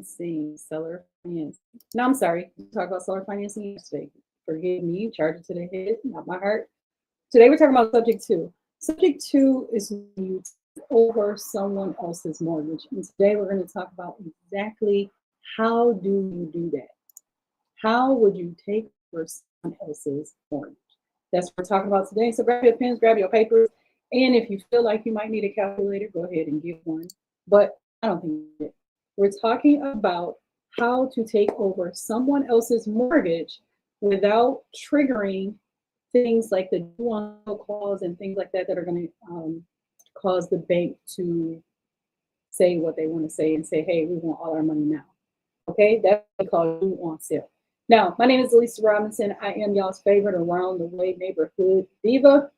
financing, seller financing. No, I'm sorry. We talked about seller financing yesterday. Forgive me, charge it to the head, not my heart. Today we're talking about subject two. Subject two is when you take over someone else's mortgage. And today we're going to talk about exactly how do you do that? How would you take over someone else's mortgage? That's what we're talking about today. So grab your pens, grab your papers, and if you feel like you might need a calculator, go ahead and get one. But I don't think it. We're talking about how to take over someone else's mortgage without triggering things like the due on sale clause and things like that that are going to cause the bank to say what they want to say and say, hey, we want all our money now. Okay, that's what we call due on sale. Now, my name is Lisa Robinson. I am y'all's favorite around the way neighborhood diva.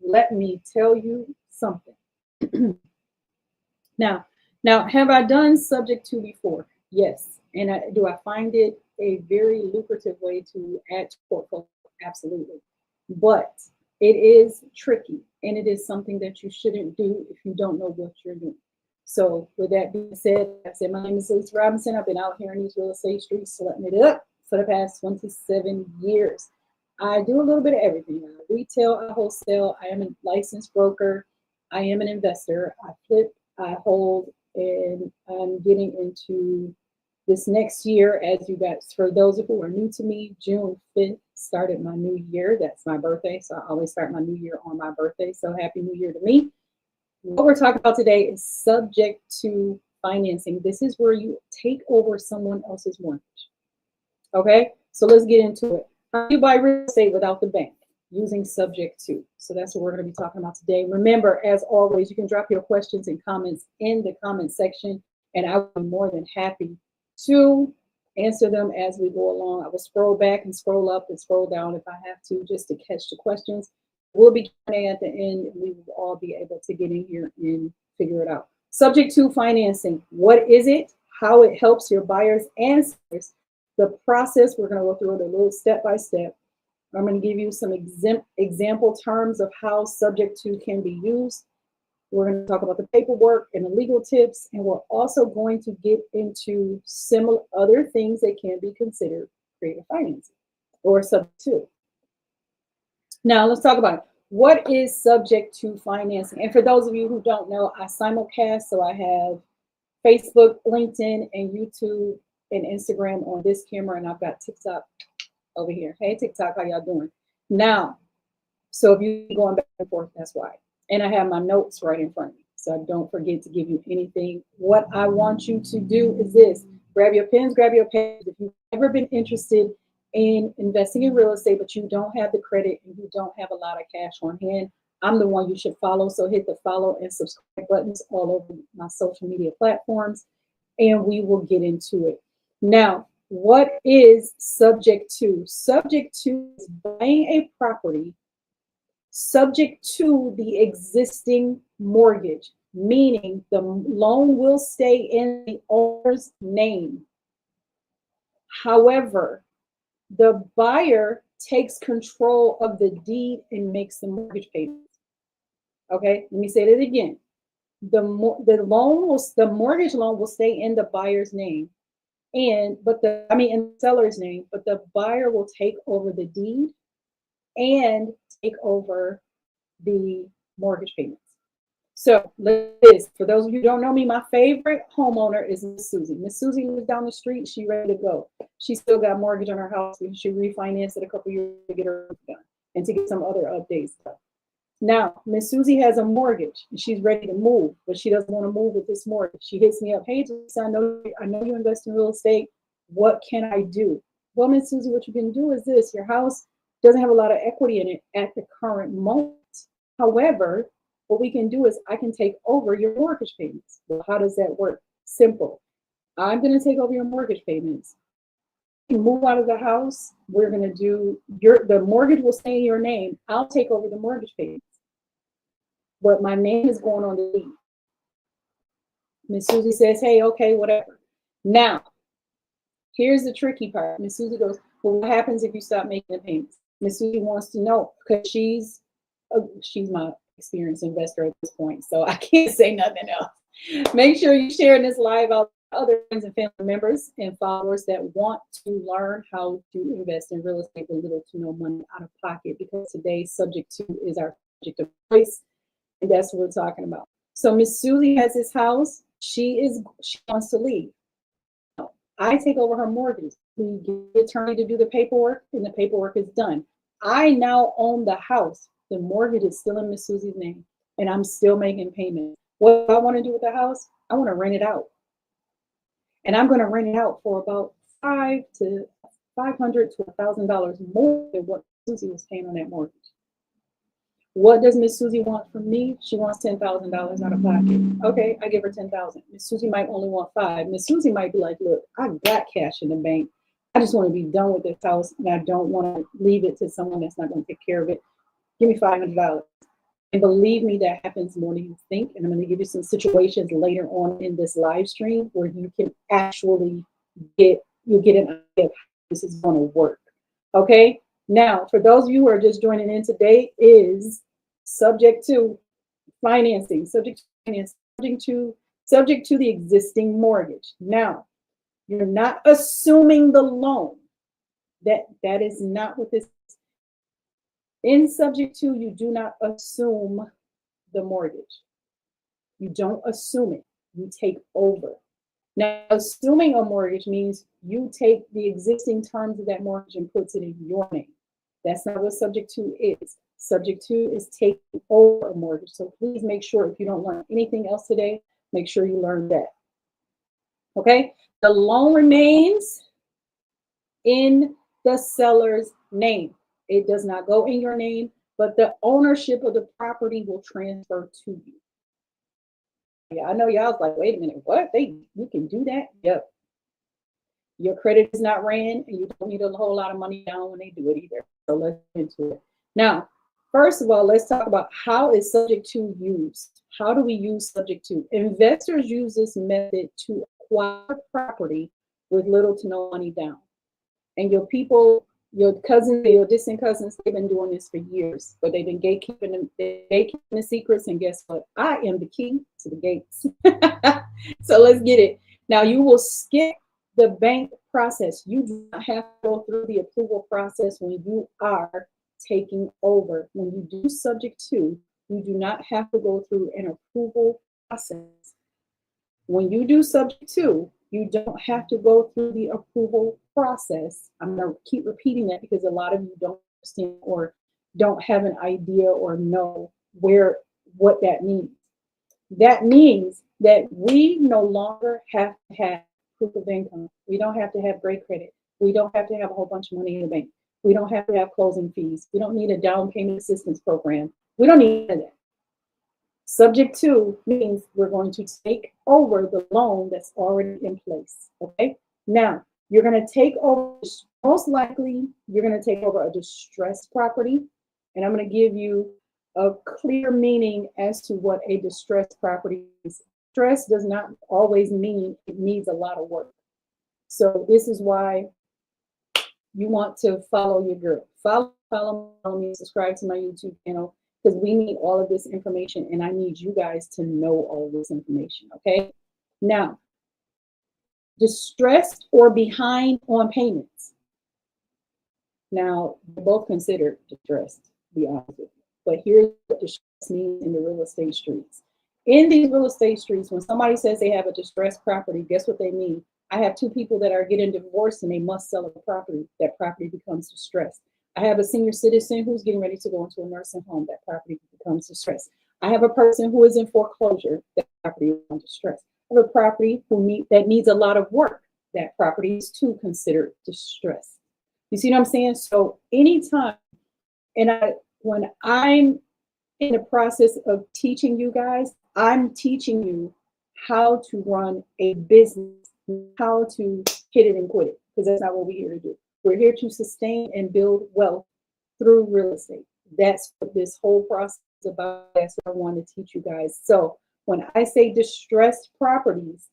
Let me tell you something. Now, have I done subject to before? Yes. And do I find it a very lucrative way to add to portfolio? Absolutely. But it is tricky, and it is something that you shouldn't do if you don't know what you're doing. So with that being said, my name is Lisa Robinson. I've been out here in these real estate streets sweating it up for the past 27 years. I do a little bit of everything. I retail, I wholesale, I am a licensed broker, I am an investor, I flip, I hold, and I'm getting into this next year, as you guys, for those who are new to me, June 5th started my new year. That's my birthday, so I always start my new year on my birthday. So happy new year to me. What we're talking about today is subject to financing. This is where you take over someone else's mortgage. Okay, so let's get into it. How do you buy real estate without the bank? Using subject to. So that's what we're going to be talking about today. Remember, as always, you can drop your questions and comments in the comment section, and I will be more than happy to answer them as we go along. I will scroll back and scroll up and scroll down if I have to, just to catch the questions. We'll be Q&A at the end, and we will all be able to get in here and figure it out. Subject to financing. What is it? How it helps your buyers and sellers. The process, we're going to go through it a little step by step. I'm going to give you some example terms of how subject to can be used. We're going to talk about the paperwork and the legal tips, and we're also going to get into similar other things that can be considered creative financing or subject to. Now, let's talk about what is subject to financing. And for those of you who don't know, I simulcast, so I have Facebook, LinkedIn, and YouTube and Instagram on this camera, and I've got TikTok over here. Hey, TikTok, how y'all doing? Now, so if you're going back and forth, that's why. And I have my notes right in front of me, so I don't forget to give you anything. What I want you to do is this. Grab your pens, grab your pens. If you've ever been interested in investing in real estate, but you don't have the credit and you don't have a lot of cash on hand, I'm the one you should follow. So hit the follow and subscribe buttons all over my social media platforms, and we will get into it. Now, what is subject to? Subject to is buying a property subject to the existing mortgage, meaning the loan will stay in the owner's name. However, the buyer takes control of the deed and makes the mortgage payments. Okay, let me say that again. The mortgage loan will stay in the buyer's name, in the seller's name, but the buyer will take over the deed and take over the mortgage payments. So this, for those of you who don't know me, my favorite homeowner is Miss Susie. Miss Susie lives down the street. She's ready to go. She still got mortgage on her house. She refinanced it a couple years to get her done and to get some other updates done. Now, Miss Susie has a mortgage and she's ready to move, but she doesn't want to move with this mortgage. She hits me up, hey, Teresa, I know you invest in real estate. What can I do? Well, Miss Susie, what you can do is this. Your house doesn't have a lot of equity in it at the current moment. However, what we can do is I can take over your mortgage payments. Well, how does that work? Simple. I'm going to take over your mortgage payments. You move out of the house. We're going to do the mortgage will stay in your name. I'll take over the mortgage payments. But my name is going on the deed. Miss Susie says, hey, okay, whatever. Now, here's the tricky part. Miss Susie goes, well, what happens if you stop making the payments? Miss Susie wants to know because she's my experienced investor at this point, so I can't say nothing else. Make sure you're sharing this live out other friends and family members and followers that want to learn how to invest in real estate with little to no money out of pocket, because today's subject to is our subject of choice, and that's what we're talking about. So Miss Susie has this house. She wants to leave. I take over her mortgage. We get the attorney to do the paperwork, and the paperwork is done. I now own the house. The mortgage is still in Miss Susie's name, and I'm still making payments. What do I want to do with the house? I want to rent it out. And I'm going to rent it out for about $500 to $1,000 more than what Susie was paying on that mortgage. What does Miss Susie want from me? She wants $10,000 out of pocket. Okay, I give her 10,000. Miss Susie might only want 5. Miss Susie might be like, look, I got cash in the bank. I just want to be done with this house, and I don't want to leave it to someone that's not going to take care of it. Give me $500. And believe me, that happens more than you think. And I'm going to give you some situations later on in this live stream where you can actually get an idea of how this is going to work. Okay. Now, for those of you who are just joining in today, is subject to financing, subject to the existing mortgage. Now, you're not assuming the loan. That is not what this is. In subject to, you do not assume the mortgage. You don't assume it. You take over. Now, assuming a mortgage means you take the existing terms of that mortgage and puts it in your name. That's not what subject to is. Subject to is taking over a mortgage. So please make sure, if you don't learn anything else today, make sure you learn that. Okay? The loan remains in the seller's name. It does not go in your name, but the ownership of the property will transfer to you. Yeah, I know y'all was like, wait a minute, what? You can do that? Yep. Your credit is not ran, and you don't need a whole lot of money down when they do it either. So let's get into it. Now, first of all, let's talk about how is subject to used. How do we use subject to? Investors use this method to acquire property with little to no money down. And your people, your cousins, your distant cousins, they've been doing this for years, but they've been gatekeeping the secrets. And guess what? I am the key to the gates. So let's get it. Now, you will skip the bank process. You do not have to go through the approval process when you are taking over. When you do subject to, you do not have to go through an approval process. When you do subject to, you don't have to go through the approval process. I'm going to keep repeating that because a lot of you don't understand or don't have an idea or know what that means. That means that we no longer have to have proof of income. We don't have to have great credit. We don't have to have a whole bunch of money in the bank. We don't have to have closing fees. We don't need a down payment assistance program. We don't need that. Subject to means we're going to take over the loan that's already in place. Okay. Now, you're going to take over, most likely, you're going to take over a distressed property. And I'm going to give you a clear meaning as to what a distressed property is. Stress does not always mean it needs a lot of work. So this is why you want to follow your girl. Follow me, subscribe to my YouTube channel, because we need all of this information, and I need you guys to know all this information, okay? Now, distressed or behind on payments. Now, they're both considered distressed, to be honest with you. But here's what distress means in the real estate streets. In these real estate streets, when somebody says they have a distressed property, guess what they mean? I have 2 people that are getting divorced and they must sell a property. That property becomes distressed. I have a senior citizen who's getting ready to go into a nursing home. That property becomes distressed. I have a person who is in foreclosure. That property becomes distressed. I have a property that needs a lot of work. That property is too considered distressed. You see what I'm saying? So anytime, when I'm in the process of teaching you guys, I'm teaching you how to run a business, how to hit it and quit it, because that's not what we're here to do. We're here to sustain and build wealth through real estate. That's what this whole process is about. That's what I want to teach you guys. So when I say distressed properties,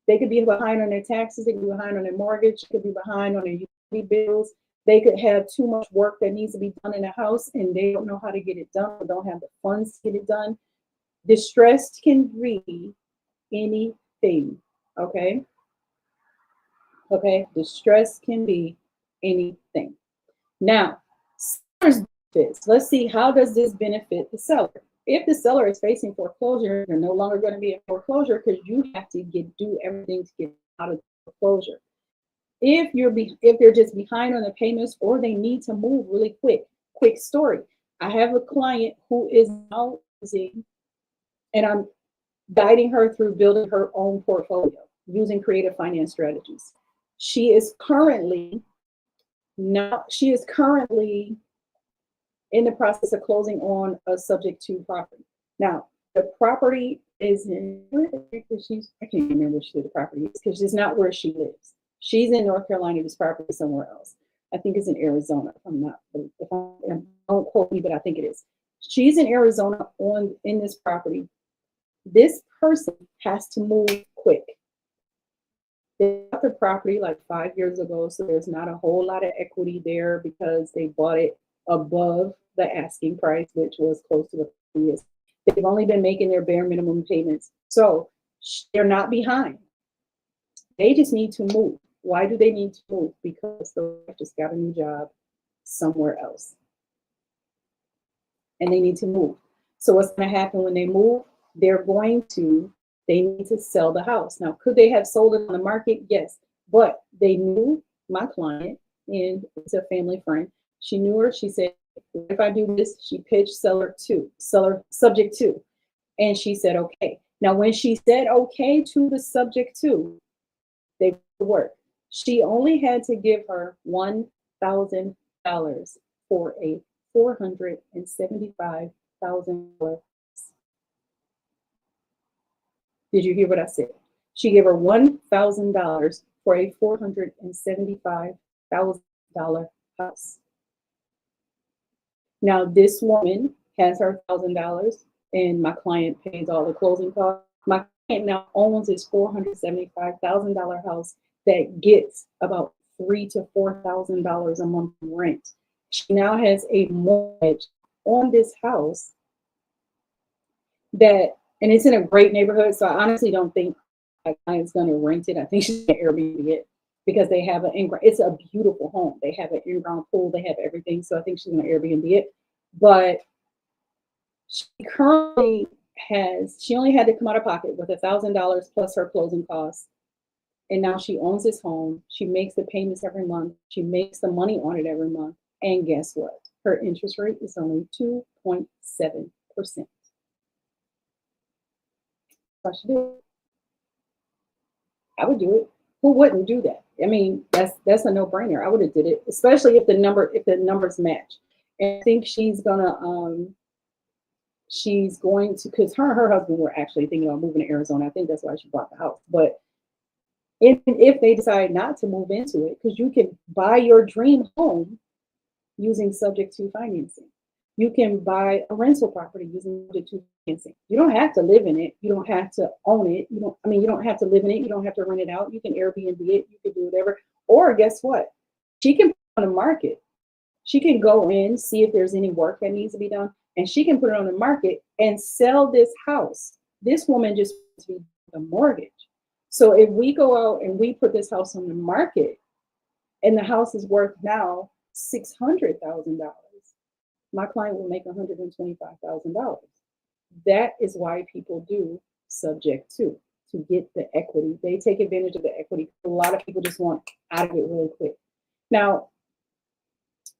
they could be behind on their taxes, they could be behind on their mortgage, they could be behind on their utility bills. They could have too much work that needs to be done in the house and they don't know how to get it done or don't have the funds to get it done. Distressed can be anything, okay? Okay, distress can be anything. Now, seller's benefits. Let's see, how does this benefit the seller? If the seller is facing foreclosure, they're no longer going to be in foreclosure because you have to do everything to get out of foreclosure. If they're just behind on the payments or they need to move really quick story. I have a client who is now using, and I'm guiding her through building her own portfolio using creative finance strategies. She is currently in the process of closing on a subject to property. Now, the property is in, I can't remember which the property is because it's not where she lives. She's in North Carolina, this property somewhere else. I think it's in Arizona, if I'm not, don't quote me, but I think it is. She's in Arizona in this property. This person has to move quick. They bought the property like 5 years ago, so there's not a whole lot of equity there because they bought it above the asking price, which was close to the previous. They've only been making their bare minimum payments, so they're not behind. They just need to move. Why do they need to move? Because the wife just got a new job somewhere else, and they need to move. So what's going to happen when they move? They need to sell the house. Now, could they have sold it on the market? Yes, but they knew my client, and it's a family friend. She knew her. She said, if I do this, she pitched seller subject to, and she said, okay. Now, when she said okay to the subject to, they work. She only had to give her $1,000 for a $475,000. Did you hear what I said? She gave her $1,000 for a $475,000 house. Now, this woman has her $1,000 and my client pays all the closing costs. My client now owns this $475,000 house that gets about $3,000 to $4,000 a month in rent. She now has a mortgage on this house and it's in a great neighborhood. So I honestly don't think my client's going to rent it. I think she's going to Airbnb it because they have it's a beautiful home. They have an in-ground pool. They have everything. So I think she's going to Airbnb it. But she only had to come out of pocket with $1,000 plus her closing costs. And now she owns this home. She makes the payments every month. She makes the money on it every month. And guess what? Her interest rate is only 2.7%. I should do it. I would do it. Who wouldn't do that? I mean, that's a no-brainer. I would have did it, especially if the numbers match. And I think she's going to, because her and her husband were actually thinking about moving to Arizona. I think that's why she bought the house. But if they decide not to move into it, because you can buy your dream home using subject to financing. You can buy a rental property using subject to financing. You don't have to live in it. You don't have to own it. You don't have to live in it. You don't have to rent it out. You can Airbnb it. You can do whatever. Or guess what? She can put it on the market. She can go in, see if there's any work that needs to be done, and she can put it on the market and sell this house. This woman just wants to be the mortgage. So if we go out and we put this house on the market and the house is worth now $600,000, my client will make $125,000. That is why people do subject to get the equity. They take advantage of the equity. A lot of people just want out of it really quick. Now,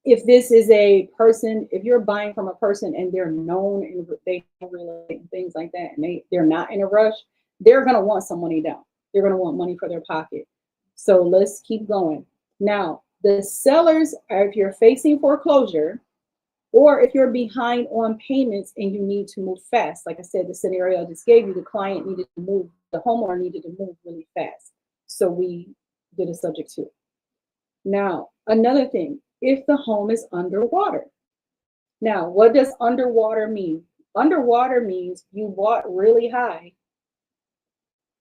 if this is a person, if you're buying from a person and they're known and they relate and things like that, and they're not in a rush, they're going to want some money down. They're going to want money for their pocket. So let's keep going. Now, the sellers, if you're facing foreclosure, or if you're behind on payments and you need to move fast, like I said, the scenario I just gave you, the client needed to move, the homeowner needed to move really fast. So we did a subject to. Now, another thing, if the home is underwater. Now, what does underwater mean? Underwater means you bought really high,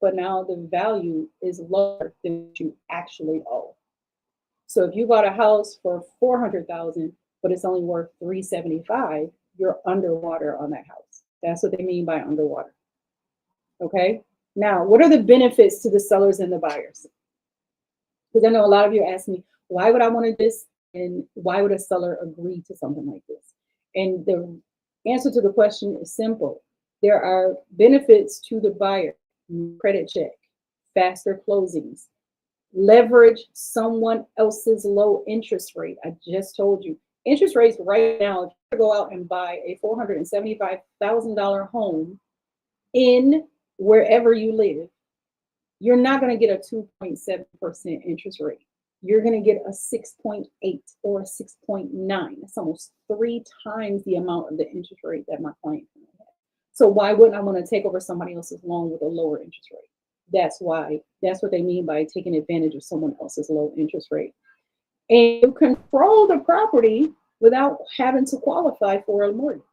but now the value is lower than what you actually owe. So if you bought a house for $400,000, but it's only worth $375,000, you're underwater on that house. That's what they mean by underwater. Okay. Now, what are the benefits to the sellers and the buyers? Because I know a lot of you ask me, why would I want to do this? And why would a seller agree to something like this? And the answer to the question is simple. There are benefits to the buyer: credit check, faster closings, leverage someone else's low interest rate. I just told you, interest rates right now, if you go out and buy a $475,000 home in wherever you live, you're not going to get a 2.7% interest rate. You're going to get a 6.8 or a 6.9. That's almost 3 times the amount of the interest rate that my client has. So why wouldn't I want to take over somebody else's loan with a lower interest rate? That's why. That's what they mean by taking advantage of someone else's low interest rate. And you control the property without having to qualify for a mortgage.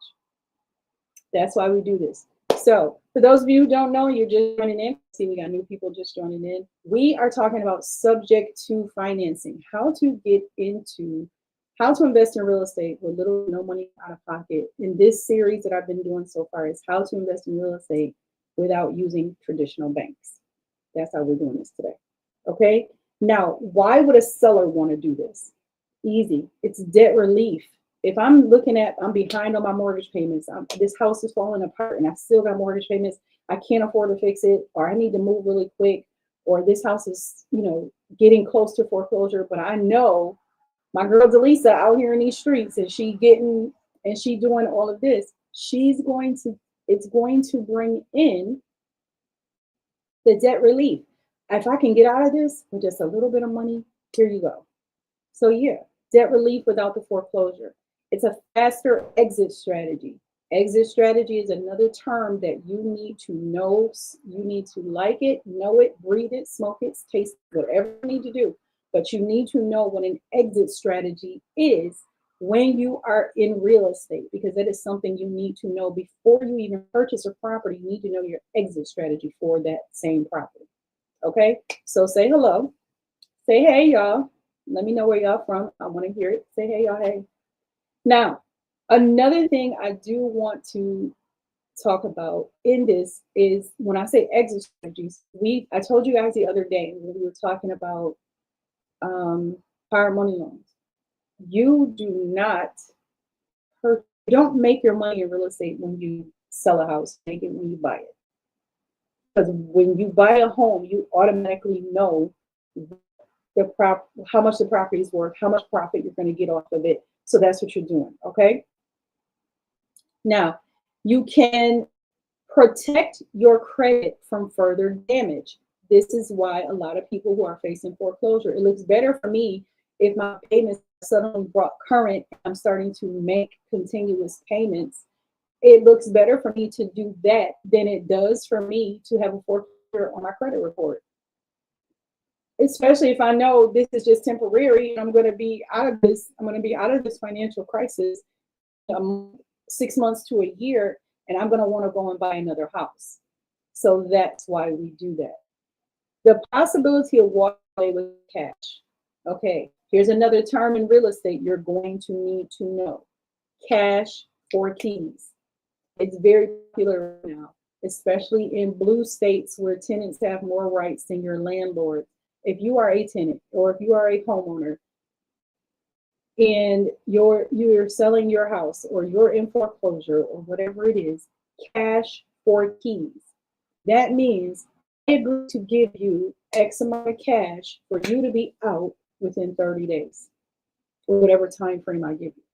That's why we do this. So for those of you who don't know, you're just joining in. See, we got new people just joining in. We are talking about subject to financing, how to invest in real estate with little or no money out of pocket. In this series that I've been doing so far is how to invest in real estate without using traditional banks. That's how we're doing this today. Okay. Now, why would a seller want to do this? Easy. It's debt relief. If I'm behind on my mortgage payments, this house is falling apart and I still got mortgage payments, I can't afford to fix it, or I need to move really quick, or this house is, getting close to foreclosure, but I know my girl Delisa out here in these streets and she doing all of this, it's going to bring in the debt relief. If I can get out of this with just a little bit of money, here you go. So yeah, debt relief without the foreclosure. It's a faster exit strategy. Exit strategy is another term that you need to know. You need to like it, know it, breathe it, smoke it, taste it, whatever you need to do. But you need to know what an exit strategy is when you are in real estate, because that is something you need to know before you even purchase a property. You need to know your exit strategy for that same property. Okay, so say hello. Say hey, y'all. Let me know where y'all from. I want to hear it. Say hey, y'all. Hey. Now, another thing I do want to talk about in this is when I say exit strategies, I told you guys the other day when we were talking about hard money loans. You don't make your money in real estate when you sell a house, make it when you buy it. Because when you buy a home, you automatically know how much the property is worth, how much profit you're going to get off of it. So that's what you're doing, okay? Now, you can protect your credit from further damage. This is why a lot of people who are facing foreclosure, it looks better for me if my payments suddenly brought current and I'm starting to make continuous payments. It looks better for me to do that than it does for me to have a foreclosure on my credit report. Especially if I know this is just temporary and I'm going to be out of this financial crisis 6 months to a year, and I'm going to want to go and buy another house. So that's why we do that. The possibility of walking away with cash. Okay, here's another term in real estate you're going to need to know. Cash for keys. It's very popular right now, especially in blue states where tenants have more rights than your landlord. If you are a tenant or if you are a homeowner and you're selling your house or you're in foreclosure or whatever it is, cash for keys. That means I agree to give you X amount of cash for you to be out within 30 days or whatever time frame I give you.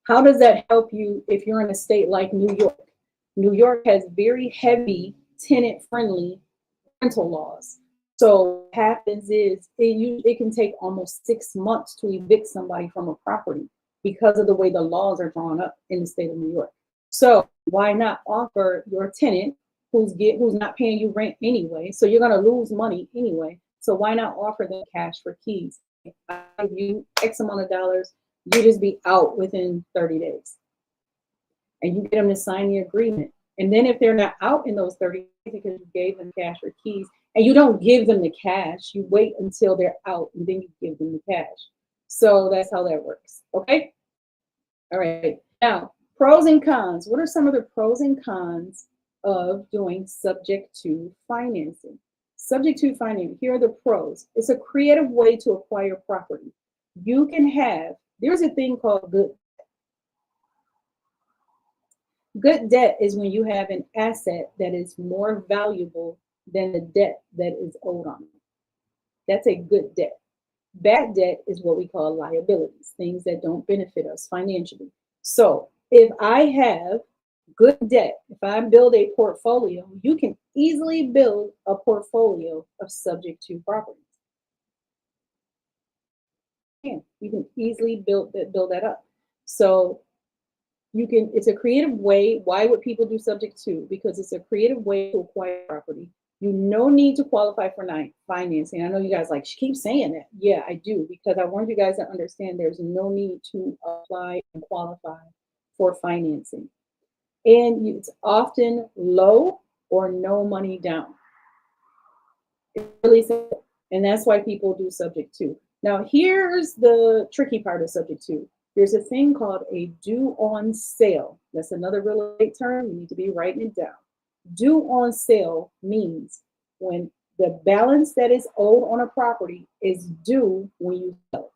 How does that help you if you're in a state like New York? New York has very heavy tenant-friendly rental laws. So what happens is it can take almost 6 months to evict somebody from a property because of the way the laws are drawn up in the state of New York. So why not offer your tenant who's not paying you rent anyway, so you're going to lose money anyway, so why not offer them cash for keys? I give you X amount of dollars, you just be out within 30 days. And you get them to sign the agreement. And then if they're not out in those 30 days because you gave them cash or keys, and you don't give them the cash, you wait until they're out and then you give them the cash. So that's how that works. Okay? All right. Now, pros and cons. What are some of the pros and cons of doing subject to financing? Subject to financing, here are the pros. It's a creative way to acquire property. You can have, there's a thing called good. Good debt is when you have an asset that is more valuable than the debt that is owed on it. That's a good debt. Bad debt is what we call liabilities, things that don't benefit us financially. So if I have good debt, if I build a portfolio, you can easily build a portfolio of subject to properties. You can easily build that up. So you can, it's a creative way. Why would people do subject to? Because it's a creative way to acquire property. You no need to qualify for financing. I know you guys like, she keeps saying that. Yeah, I do, because I want you guys to understand there's no need to apply and qualify for financing. And it's often low or no money down. It's really simple. And that's why people do subject to. Now, here's the tricky part of subject to. There's a thing called a due on sale. That's another real estate term. You need to be writing it down. Due on sale means when the balance that is owed on a property is due when you sell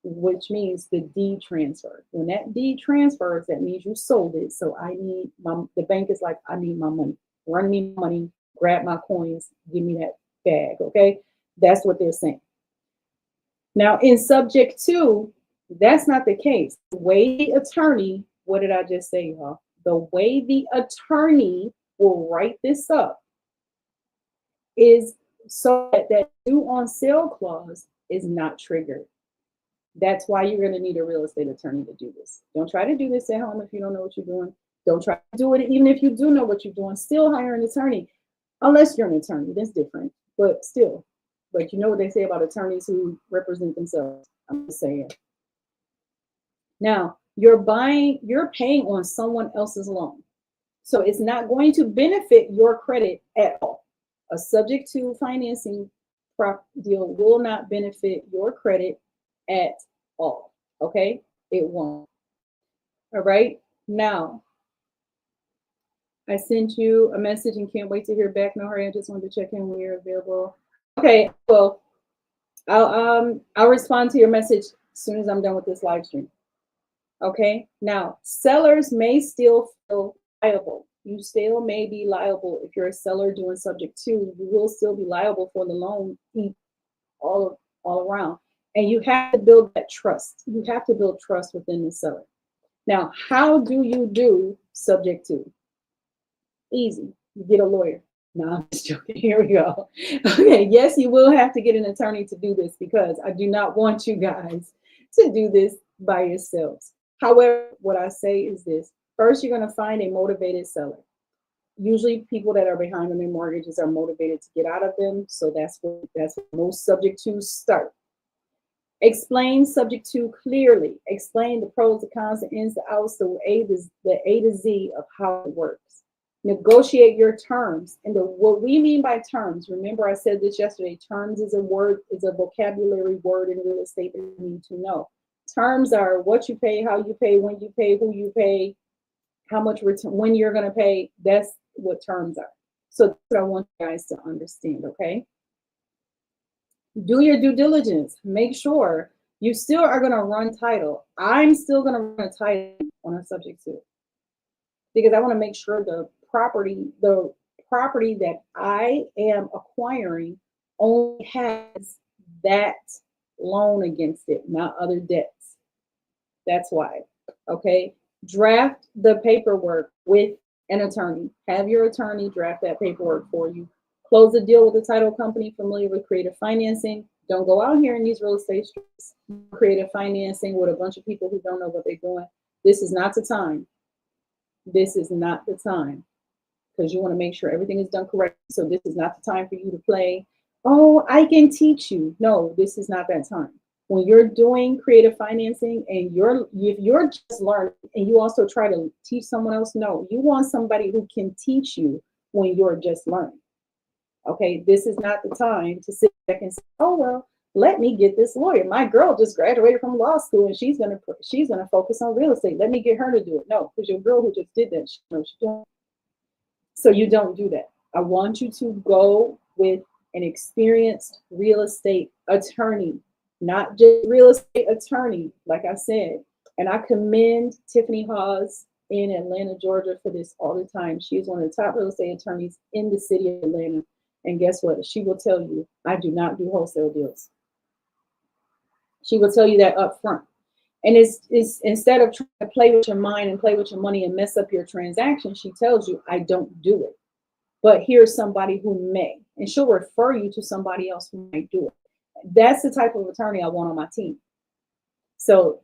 it, which means the deed transfer. When that deed transfers, that means you sold it. So I need the bank is like, I need my money. Run me money, grab my coins, give me that bag. Okay. That's what they're saying. Now, in subject to, that's not the case. The way the attorney, what did I just say, y'all? The way the attorney will write this up is so that due on sale clause is not triggered. That's why you're going to need a real estate attorney to do this. Don't try to do this at home if you don't know what you're doing. Don't try to do it even if you do know what you're doing. Still hire an attorney, unless you're an attorney. That's different, but still. But you know what they say about attorneys who represent themselves. I'm just saying. Now, you're paying on someone else's loan. So it's not going to benefit your credit at all. A subject to financing deal will not benefit your credit at all. Okay? It won't. All right? Now, I sent you a message and can't wait to hear back. No hurry. I just wanted to check in when you're available. Okay, well, I'll respond to your message as soon as I'm done with this live stream. Okay, now sellers may still feel liable. You still may be liable if you're a seller doing subject to. You will still be liable for the loan all around. And you have to build that trust. You have to build trust within the seller. Now, how do you do subject to? Easy. You get a lawyer. No, I'm just joking. Here we go. Okay, yes, you will have to get an attorney to do this because I do not want you guys to do this by yourselves. However, what I say is this. First, you're going to find a motivated seller. Usually people that are behind on their mortgages are motivated to get out of them. So that's what most subject to start. Explain subject to clearly. Explain the pros, the cons, the ins, the outs, the A to Z of how it works. Negotiate your terms. And what we mean by terms, remember I said this yesterday, terms is a word, is a vocabulary word in real estate that you need to know. Terms are what you pay, how you pay, when you pay, who you pay, how much return, when you're going to pay. That's what terms are. So that's what I want you guys to understand, okay? Do your due diligence. Make sure you still are going to run title. I'm still going to run a title on a subject to, because I want to make sure the property that I am acquiring only has that loan against it, not other debts. That's why. Okay. Draft the paperwork with an attorney. Have your attorney draft that paperwork for you. Close the deal with the title company familiar with creative financing. Don't go out here in these real estate streets, creative financing with a bunch of people who don't know what they're doing. This is not the time. This is not the time, because you want to make sure everything is done correctly. So this is not the time for you to play, oh, I can teach you. No, this is not that time. When you're doing creative financing and if you're just learning and you also try to teach someone else, no, you want somebody who can teach you when you're just learning. Okay, this is not the time to sit back and say, oh, well, let me get this lawyer. My girl just graduated from law school and she's gonna focus on real estate. Let me get her to do it. No, because your girl who just did that, she knows she's doing it. So you don't do that. I want you to go with an experienced real estate attorney, not just real estate attorney, like I said. And I commend Tiffany Hawes in Atlanta, Georgia for this all the time. She is one of the top real estate attorneys in the city of Atlanta. And guess what? She will tell you, I do not do wholesale deals. She will tell you that up front. And it's instead of trying to play with your mind and play with your money and mess up your transaction, she tells you, I don't do it. But here's somebody who may. And she'll refer you to somebody else who might do it. That's the type of attorney I want on my team. So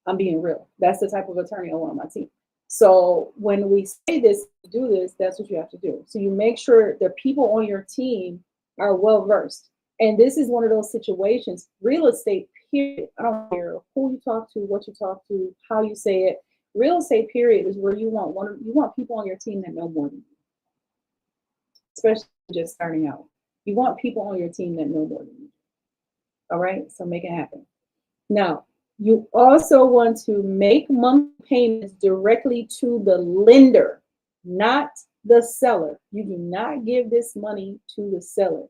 I'm being real. That's the type of attorney I want on my team. So when we say this, do this, that's what you have to do. So you make sure the people on your team are well versed. And this is one of those situations, real estate, period. I don't care who you talk to, what you talk to, how you say it. Real estate, period, is where you want people on your team that know more than you, especially just starting out. You want people on your team that know more than you. All right, so make it happen. Now, you also want to make monthly payments directly to the lender, not the seller. You do not give this money to the seller.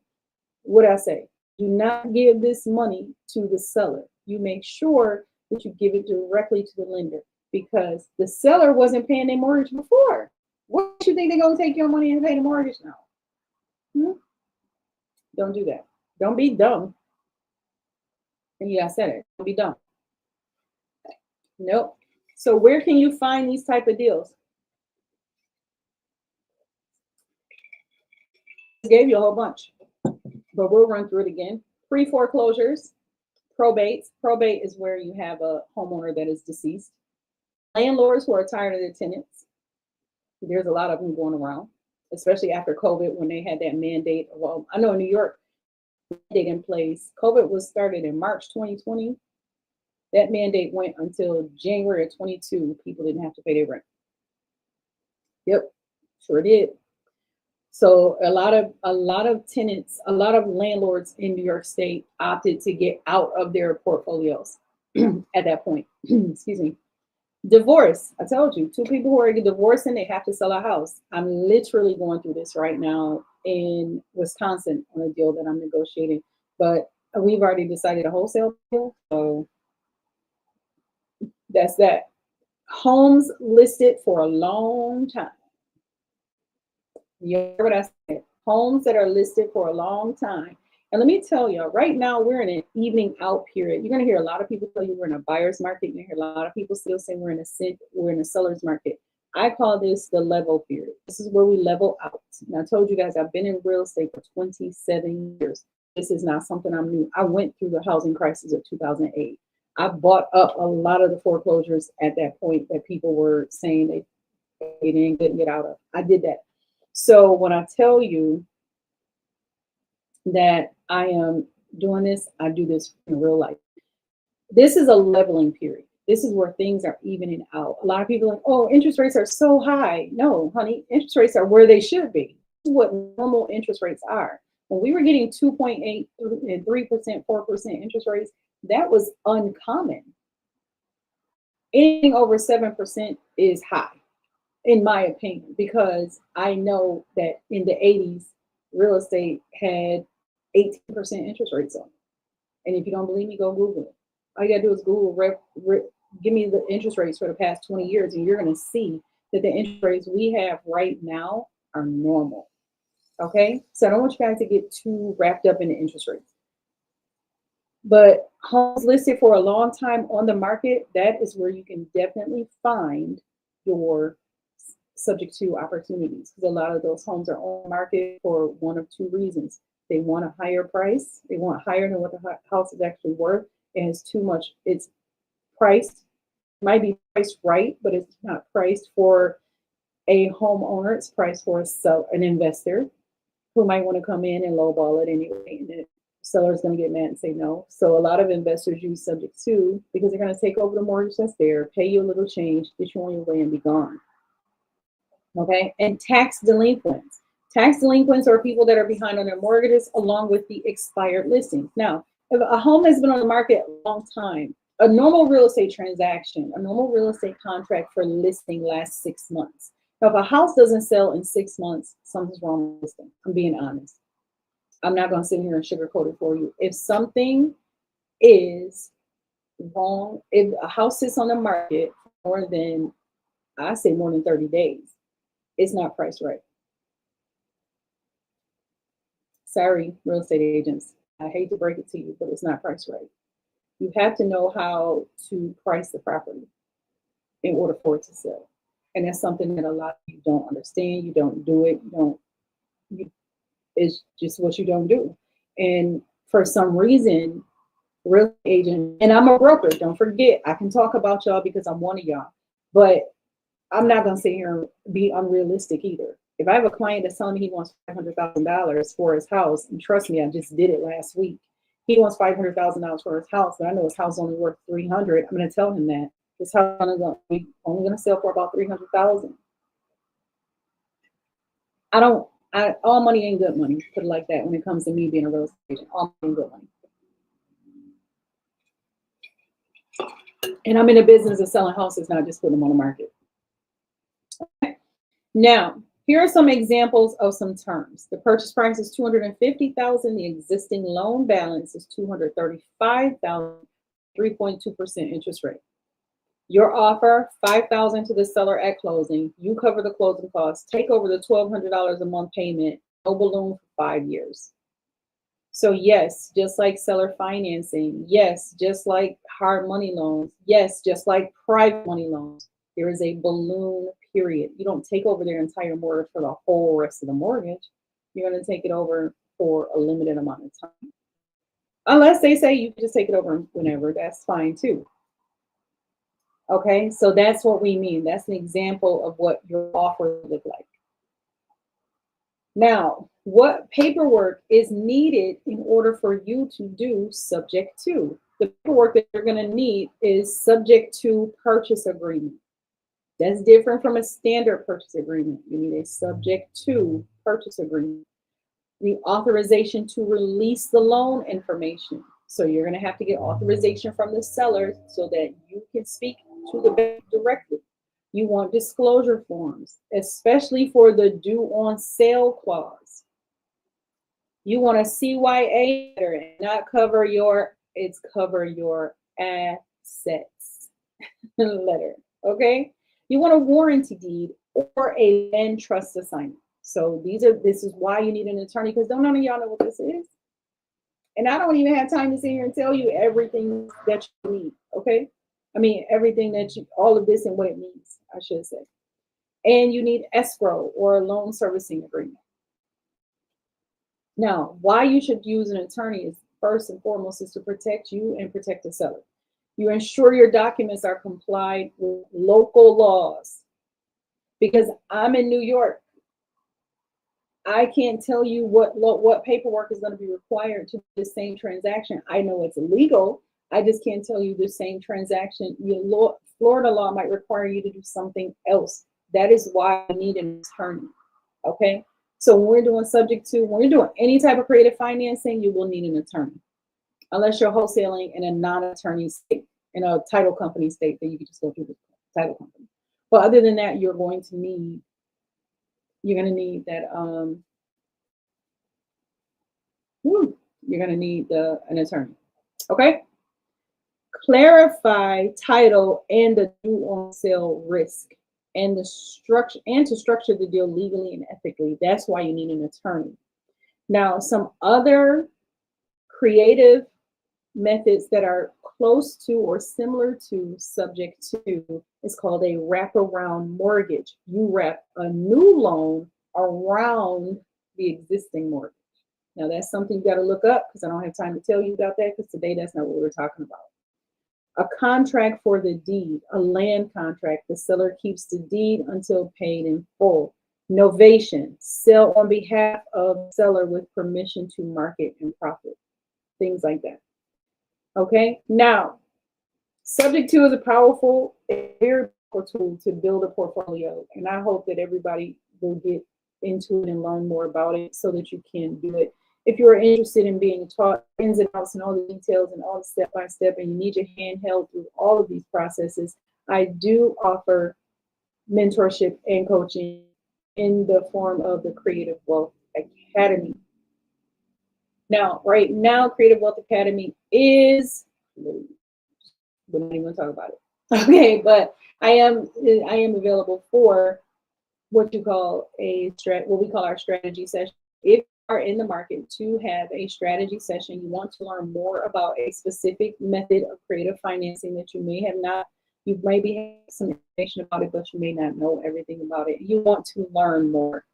What I say? Do not give this money to the seller. You make sure that you give it directly to the lender because the seller wasn't paying their mortgage before. What do you think they're going to take your money and pay the mortgage now? Don't do that. Don't be dumb. And yeah, I said it. Don't be dumb. Nope. So where can you find these type of deals? I gave you a whole bunch, but we'll run through it again. Pre-foreclosures, probates. Probate is where you have a homeowner that is deceased. Landlords who are tired of their tenants. There's a lot of them going around, especially after COVID when they had that mandate. Well, I know in New York, mandate in place. COVID was started in March 2020. That mandate went until January of 22. People didn't have to pay their rent. Yep, sure did. So a lot of tenants, a lot of landlords in New York State opted to get out of their portfolios at that point. Excuse me. Divorce. I told you, two people who are divorcing, they have to sell a house. I'm literally going through this right now in Wisconsin on a deal that I'm negotiating, but we've already decided a wholesale deal. So that's that. Homes listed for a long time. You heard what I said? Homes that are listed for a long time. And let me tell you, right now we're in an evening out period. You're going to hear a lot of people tell you we're in a buyer's market. You're going to hear a lot of people still say we're in a seller's market. I call this the level period. This is where we level out. And I told you guys I've been in real estate for 27 years. This is not something I'm new. I went through the housing crisis of 2008. I bought up a lot of the foreclosures at that point that people were saying they didn't get out of. I did that. So when I tell you that I am doing this, I do this in real life. This is a leveling period. This is where things are evening out. A lot of people are like, oh, interest rates are so high. No, honey, interest rates are where they should be. This is what normal interest rates are. When we were getting 2.8 and 3%, 4% interest rates, that was uncommon. Anything over 7% is high, in my opinion, because I know that in the 80s, real estate had 18% interest rates on it. And if you don't believe me, go Google it. All you gotta do is Google, give me the interest rates for the past 20 years, and you're gonna see that the interest rates we have right now are normal. Okay, so I don't want you guys to get too wrapped up in the interest rates. But homes listed for a long time on the market, that is where you can definitely find your subject to opportunities, because a lot of those homes are on the market for one of two reasons. They want a higher price. They want higher than what the house is actually worth, and it's too much. It's priced, might be priced right, but it's not priced for a homeowner. It's priced for an investor who might want to come in and lowball it anyway, and the seller's going to get mad and say no. So a lot of investors use subject to because they're going to take over the mortgage that's there, pay you a little change, get you on your way, and be gone. Okay, and tax delinquents. Tax delinquents are people that are behind on their mortgages along with the expired listings. Now, if a home has been on the market a long time, a normal real estate transaction, a normal real estate contract for listing lasts 6 months. Now, if a house doesn't sell in 6 months, something's wrong with listing. I'm being honest. I'm not going to sit here and sugarcoat it for you. If something is wrong, if a house sits on the market for more than, I say more than 30 days, it's not priced right. Sorry, real estate agents. I hate to break it to you, but it's not priced right. You have to know how to price the property in order for it to sell. And that's something that a lot of you don't understand. You don't do it. It's just what you don't do. And for some reason, real estate agent, and I'm a broker, don't forget, I can talk about y'all because I'm one of y'all, but I'm not going to sit here and be unrealistic either. If I have a client that's telling me he wants $500,000 for his house, and trust me, I just did it last week. He wants $500,000 for his house, but I know his house is only worth 300. I'm going to tell him that his house is only going to sell for about 300,000. All money ain't good money, put it like that, when it comes to me being a real estate agent. All money ain't good money. And I'm in the business of selling houses, not just putting them on the market. Okay. Now, here are some examples of some terms. The purchase price is $250,000. The existing loan balance is $235,000, 3.2% interest rate. Your offer, $5,000 to the seller at closing. You cover the closing costs. Take over the $1,200 a month payment. No balloon for 5 years. So yes, just like seller financing. Yes, just like hard money loans. Yes, just like private money loans. There is a balloon period. You don't take over their entire mortgage for the whole rest of the mortgage. You're going to take it over for a limited amount of time. Unless they say you can just take it over whenever, that's fine too. Okay, so that's what we mean. That's an example of what your offer would look like. Now, what paperwork is needed in order for you to do subject to? The paperwork that you're going to need is subject to purchase agreement. That's different from a standard purchase agreement. You need a subject to purchase agreement. The authorization to release the loan information. So you're going to have to get authorization from the seller so that you can speak to the bank directly. You want disclosure forms, especially for the due on sale clause. You want a CYA letter and not cover your, it's cover your assets letter, okay? You want a warranty deed or a land trust assignment. So this is why you need an attorney, because don't none of y'all know what this is. And I don't even have time to sit here and tell you everything that you need, okay? I mean, everything that all of this and what it means, I should say. And you need escrow or a loan servicing agreement. Now, why you should use an attorney is first and foremost is to protect you and protect the seller. You ensure your documents are complied with local laws. Because I'm in New York, I can't tell you what paperwork is going to be required to do the same transaction. I know it's illegal. I just can't tell you the same transaction. Florida law might require you to do something else. That is why I need an attorney. Okay. So when we're doing subject to, when you're doing any type of creative financing, you will need an attorney. Unless you're wholesaling in a non-attorney state, in a title company state, then you can just go through the title company. But other than that, you're going to need that you're going to need an attorney. Okay. Clarify title and the due on sale risk and to structure the deal legally and ethically. That's why you need an attorney. Now, some other creative methods that are close to or similar to subject to is called a wraparound mortgage. You wrap a new loan around the existing mortgage. Now, that's something you got to look up because I don't have time to tell you about that because today that's not what we're talking about. A contract for the deed, a land contract. The seller keeps the deed until paid in full. Novation, sell on behalf of seller with permission to market and profit. Things like that. Okay, now, subject to is a powerful, very powerful tool to build a portfolio. And I hope that everybody will get into it and learn more about it so that you can do it. If you're interested in being taught ins and outs and all the details and all the step-by-step and you need your hand held through all of these processes, I do offer mentorship and coaching in the form of the Creative Wealth Academy. Now, right now, Creative Wealth Academy is, we're not even gonna talk about it. Okay, but I am available for what you call what we call our strategy session. If you are in the market to have a strategy session, you want to learn more about a specific method of creative financing that you may have not, you maybe have some information about it, but you may not know everything about it. You want to learn more.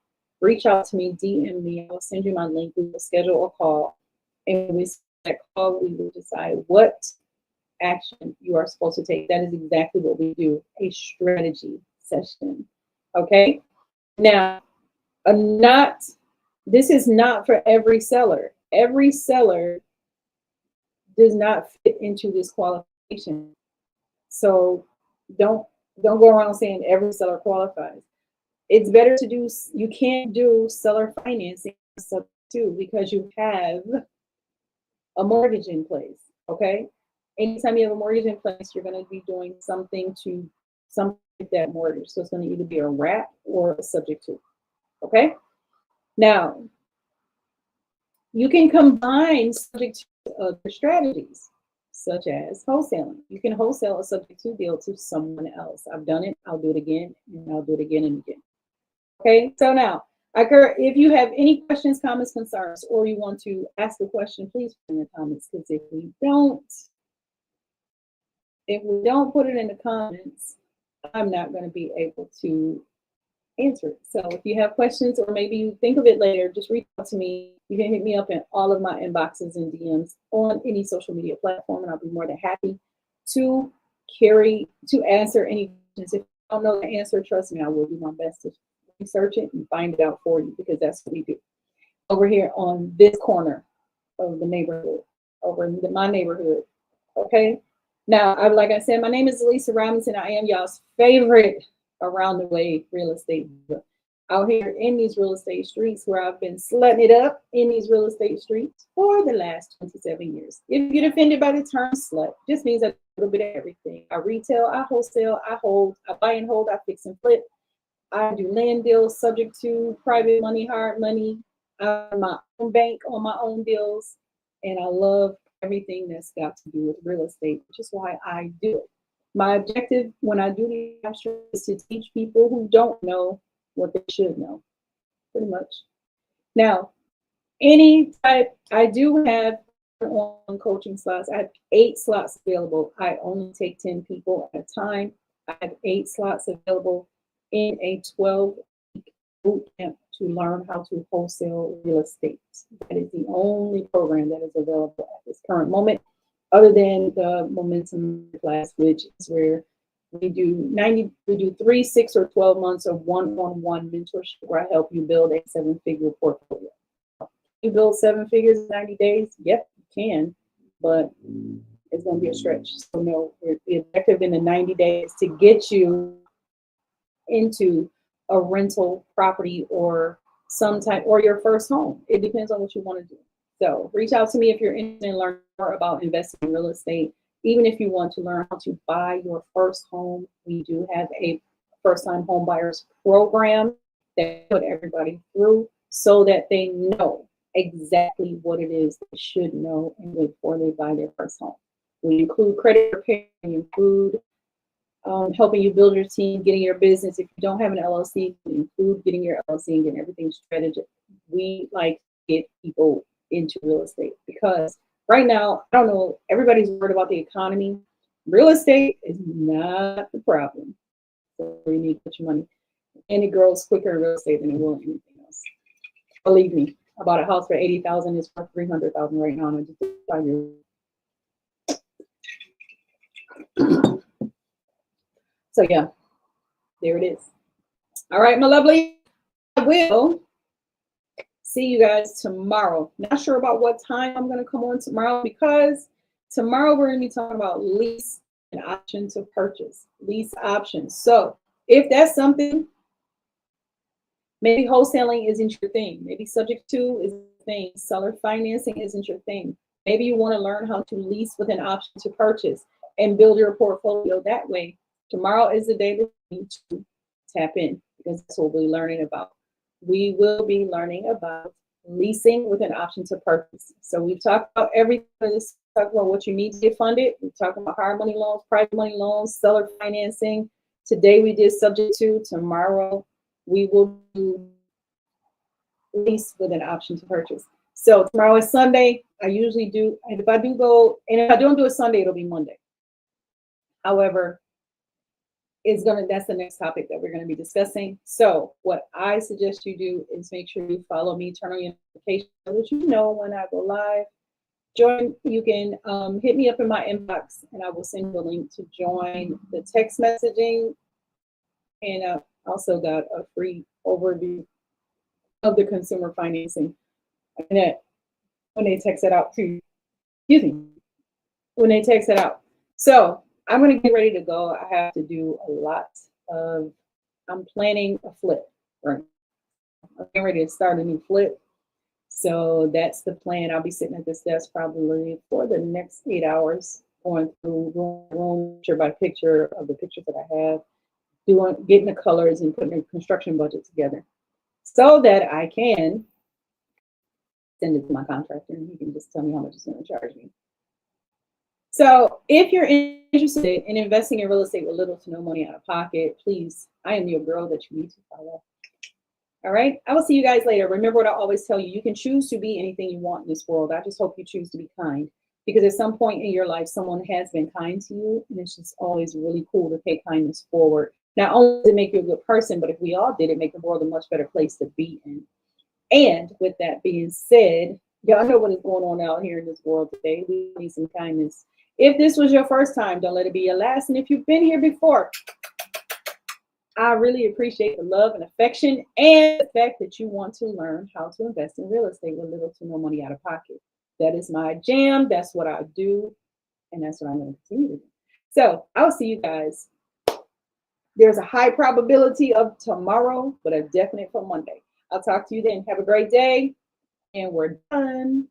Reach out to me, DM me. I will send you my link. We will schedule a call, and when we schedule that call, we will decide what action you are supposed to take. That is exactly what we do, a strategy session. Okay. Now, this is not for every seller. Every seller does not fit into this qualification. So don't go around saying every seller qualifies. It's better to do, you can't do seller financing too because you have a mortgage in place. Okay. Anytime you have a mortgage in place, you're going to be doing something with that mortgage. So it's going to either be a wrap or a subject to. Okay. Now, you can combine subject to other strategies, such as wholesaling. You can wholesale a subject to deal to someone else. I've done it. I'll do it again, and I'll do it again and again. Okay. So now, if you have any questions, comments, concerns, or you want to ask a question, please put in the comments. Because if we don't put it in the comments, I'm not going to be able to answer it. So if you have questions or maybe you think of it later, just reach out to me. You can hit me up in all of my inboxes and DMs on any social media platform, and I'll be more than happy to answer any questions. If I don't know the answer, trust me, I will do my best to research it and find it out for you, because that's what we do over here on this corner of the neighborhood, over in my neighborhood. Okay. Now, like I said, my name is Lisa Robinson. I am y'all's favorite around the way real estate out here in these real estate streets, where I've been slutting it up in these real estate streets for the last 27 years. If you get offended by the term slut, just means a little bit of everything. I retail, I wholesale, I hold, I buy and hold, I fix and flip. I do land deals subject to private money, hard money. I have my own bank on my own deals, and I love everything that's got to do with real estate, which is why I do it. My objective when I do the abstract is to teach people who don't know what they should know, pretty much. Now, I do have on coaching slots. I have 8 slots available. I only take 10 people at a time. I have 8 slots available in a 12-week boot camp to learn how to wholesale real estate. That is the only program that is available at this current moment, other than the momentum class, which is where we do 3, 6, or 12 months of one-on-one mentorship, where I help you build a 7-figure portfolio. You build 7 figures in 90 days? Yep, you can, but it's going to be a stretch. So no, the objective in the 90 days to get you into a rental property or your first home. It depends on what you want to do. So reach out to me if you're interested in learning more about investing in real estate. Even if you want to learn how to buy your first home, we do have a first-time home buyers program that we put everybody through so that they know exactly what it is they should know and before they buy their first home. We include credit repair, we include helping you build your team, getting your business. If you don't have an LLC, we include getting your LLC and getting everything strategic. We like to get people into real estate because right now, I don't know, everybody's worried about the economy. Real estate is not the problem. So you need to put your money, and it grows quicker in real estate than it will in anything else. Believe me, I bought a house for $80,000. It's worth $300,000 right now, and I just 5 years. So yeah, there it is. All right, my lovely. I will see you guys tomorrow. Not sure about what time I'm going to come on tomorrow, because tomorrow we're going to be talking about lease and option to purchase. Lease options. So if that's something, maybe wholesaling isn't your thing. Maybe subject to is your thing. Seller financing isn't your thing. Maybe you want to learn how to lease with an option to purchase and build your portfolio that way. Tomorrow is the day that you need to tap in, because that's what we're learning about. We will be learning about leasing with an option to purchase. So we've talked about everything. Let's talk about what you need to get funded. We've talked about hard money loans, private money loans, seller financing. Today we did subject to. Tomorrow we will do lease with an option to purchase. So tomorrow is Sunday. I usually do, and if I do go, and if I don't do a Sunday, it'll be Monday. However, that's the next topic that we're going to be discussing. So what I suggest you do is make sure you follow me, turn on your notifications so that you know when I go live. Join, you can hit me up in my inbox and I will send you a link to join the text messaging. And I also got a free overview of the consumer financing. And when they text it out to you, when they text it out. So I'm going to get ready to go. I have to do a lot of, I'm planning a flip, right? I'm getting ready to start a new flip. So that's the plan. I'll be sitting at this desk probably for the next 8 hours, going through room picture by picture of the pictures that I have, getting the colors and putting a construction budget together so that I can send it to my contractor and he can just tell me how much he's going to charge me. So if you're interested in investing in real estate with little to no money out of pocket, please, I am your girl that you need to follow. All right. I will see you guys later. Remember what I always tell you. You can choose to be anything you want in this world. I just hope you choose to be kind, because at some point in your life, someone has been kind to you. And it's just always really cool to pay kindness forward. Not only does it make you a good person, but if we all did, it make the world a much better place to be in. And with that being said, y'all know what is going on out here in this world today. We need some kindness. If this was your first time, don't let it be your last. And if you've been here before, I really appreciate the love and affection and the fact that you want to learn how to invest in real estate with little to no money out of pocket. That is my jam. That's what I do. And that's what I'm going to continue to do. So I'll see you guys. There's a high probability of tomorrow, but a definite for Monday. I'll talk to you then. Have a great day. And we're done.